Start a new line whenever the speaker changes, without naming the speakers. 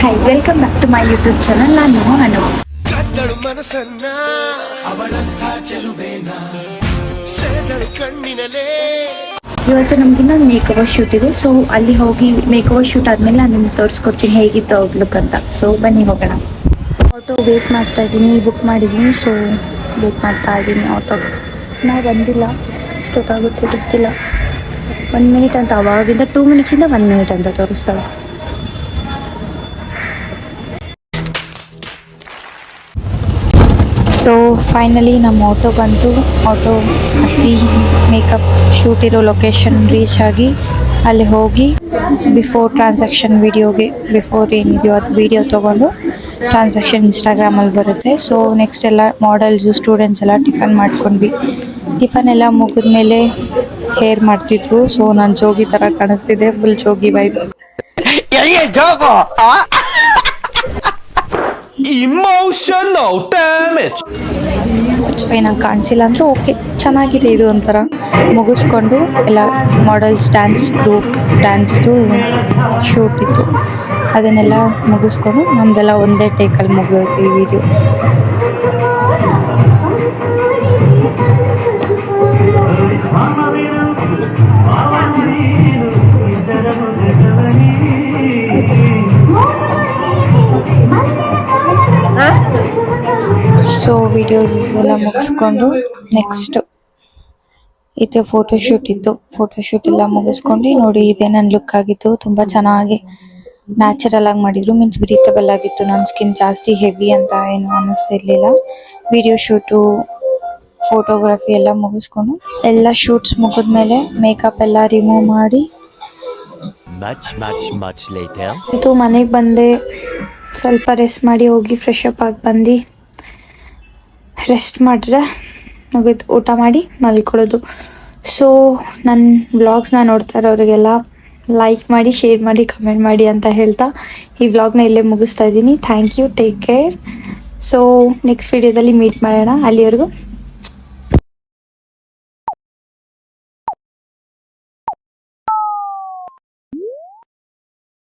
Hi, welcome back to my YouTube channel. ನಾನು ಅನು.
ಕದ್ದಳು ಮನಸ್ಸನ್ನ ಅವಳಂತ ಚೆಲುವೇನ ಸೆಳೆದಳು ಕಣ್ಣಿನಲೇ.
ಇವತ್ತು ನಮಗಿನ್ನ ಮೇಕಪ್ ಶೂಟ್ ಇದೆ. ಸೊ ಅಲ್ಲಿ ಹೋಗಿ ಮೇಕಪ್ ಶೂಟ್ ಆದಮೇಲೆ ನಾನು ನಿಮ್ಗೆ ತೋರಿಸ್ಕೊಡ್ತೀನಿ ಹೇಗಿತ್ತು ಔಟ್ಲುಕ್ ಅಂತ. ಸೊ ಬನ್ನಿ ಹೋಗೋಣ. ಆಟೋ ವೇಟ್ ಮಾಡ್ತಾ ಇದ್ದೀನಿ, ಬುಕ್ ಮಾಡಿದ್ದೀನಿ. ಸೊ ವೇಟ್ ಮಾಡ್ತಾ ಇದ್ದೀನಿ ಆಟೋಗೆ. ನಾವು ಬಂದಿಲ್ಲ, ಎಷ್ಟೊತ್ತಾಗುತ್ತೆ ಗೊತ್ತಿಲ್ಲ. 1 ಮಿನಿಟ್ ಅಂತ, ಅವಾಗಿಂದ 2 ಮಿನಿಟ್ಸಿಂದ 1 ಮಿನಿಟ್ ಅಂತ ತೋರಿಸ್ತಾಳೆ. ಸೊ ಫೈನಲಿ ನಮ್ಮ ಆಟೋ ಬಂತು. ಆಟೋ ಹತ್ತಿ ಮೇಕಪ್ ಶೂಟ್ ಇರೋ ಲೊಕೇಶನ್ ರೀಚ್ ಆಗಿ ಅಲ್ಲಿ ಹೋಗಿ ಬಿಫೋರ್ ಟ್ರಾನ್ಸಾಕ್ಷನ್ ಬಿಫೋರ್ ಏನಿದೆಯೋ ಅದು ವಿಡಿಯೋ ತೊಗೊಂಡು ಟ್ರಾನ್ಸಾಕ್ಷನ್ ಇನ್ಸ್ಟಾಗ್ರಾಮಲ್ಲಿ ಬರುತ್ತೆ. ಸೊ ನೆಕ್ಸ್ಟ್ ಎಲ್ಲ ಮಾಡೆಲ್ಸು ಸ್ಟೂಡೆಂಟ್ಸ್ ಎಲ್ಲ ಟಿಫನ್ ಮಾಡ್ಕೊಂಡ್ವಿ. ಟಿಫನ್ ಎಲ್ಲ ಮುಗಿದ್ಮೇಲೆ ಹೇರ್ ಮಾಡ್ತಿದ್ರು. ಸೊ ನಾನು ಜೋಗಿ ಥರ ಕಾಣಿಸ್ತಿದ್ದೆ, ಫುಲ್ ಜೋಗಿ ವೈಬ್ಸ್.
Emotional damage.
ಫೈನಾಗಿ ಕಾಣಿಸಿಲ್ಲ ಅಂದರೂ ಓಕೆ, ಚೆನ್ನಾಗಿದೆ. ಇದು ಒಂಥರ ಮುಗಿಸ್ಕೊಂಡು ಎಲ್ಲ ಮಾಡೆಲ್ಸ್ ಡ್ಯಾನ್ಸ್ದು ಶೂಟ್ ಇತ್ತು, ಅದನ್ನೆಲ್ಲ ಮುಗಿಸ್ಕೊಂಡು ನಮ್ಮದೆಲ್ಲ ಒಂದೇ ಟೇಕಲ್ಲಿ ಮುಗಿದೋಯ್ತು ಈ ವಿಡಿಯೋ. ಸೊ ವಿಡಿಯೋಸ್ ಎಲ್ಲ ಮುಗಿಸ್ಕೊಂಡು ನೆಕ್ಸ್ಟ್ ಇದು ಫೋಟೋಶೂಟ್ ಇತ್ತು. ಫೋಟೋಶೂಟ್ ಎಲ್ಲ ಮುಗಿಸ್ಕೊಂಡು ನೋಡಿ, ಇದೇ ನನ್ನ ಲುಕ್ ಆಗಿತ್ತು. ತುಂಬ ಚೆನ್ನಾಗಿ ನ್ಯಾಚುರಲ್ ಆಗಿ ಮಾಡಿದ್ರು, ಮೀನ್ಸ್ ಬ್ರೀತಬಲ್ ಆಗಿತ್ತು. ನನ್ನ ಸ್ಕಿನ್ ಜಾಸ್ತಿ ಹೆವಿ ಅಂತ ಏನು ಅನ್ನಿಸ್ತಿರ್ಲಿಲ್ಲ. ವಿಡಿಯೋ ಶೂಟು ಫೋಟೋಗ್ರಫಿ ಎಲ್ಲ ಮುಗಿಸ್ಕೊಂಡು ಎಲ್ಲ ಶೂಟ್ಸ್ ಮುಗಿದ್ಮೇಲೆ ಮೇಕಪ್ ಎಲ್ಲ ರಿಮೂವ್ ಮಾಡಿ ಇದು ಮನೆಗೆ ಬಂದೆ. ಸ್ವಲ್ಪ ರೆಸ್ಟ್ ಮಾಡಿ ಹೋಗಿ ಫ್ರೆಶ್ ಅಪ್ ಆಗಿ ಬಂದು ರೆಸ್ಟ್ ಮಾಡಿದ್ರೆ ಮುಗಿದು ಊಟ ಮಾಡಿ ಮಲ್ಕೊಳ್ಳೋದು. ಸೊ ನನ್ನ ವ್ಲಾಗ್ಸ್ನ ನೋಡ್ತಾ ಇರೋರಿಗೆಲ್ಲ ಲೈಕ್ ಮಾಡಿ, ಶೇರ್ ಮಾಡಿ, ಕಮೆಂಟ್ ಮಾಡಿ ಅಂತ ಹೇಳ್ತಾ ಈ ವ್ಲಾಗ್ನ ಇಲ್ಲೇ ಮುಗಿಸ್ತಾ ಇದ್ದೀನಿ. Thank you, take care. So next ವಿಡಿಯೋದಲ್ಲಿ ಮೀಟ್ ಮಾಡೋಣ. ಅಲ್ಲಿವರೆಗೂ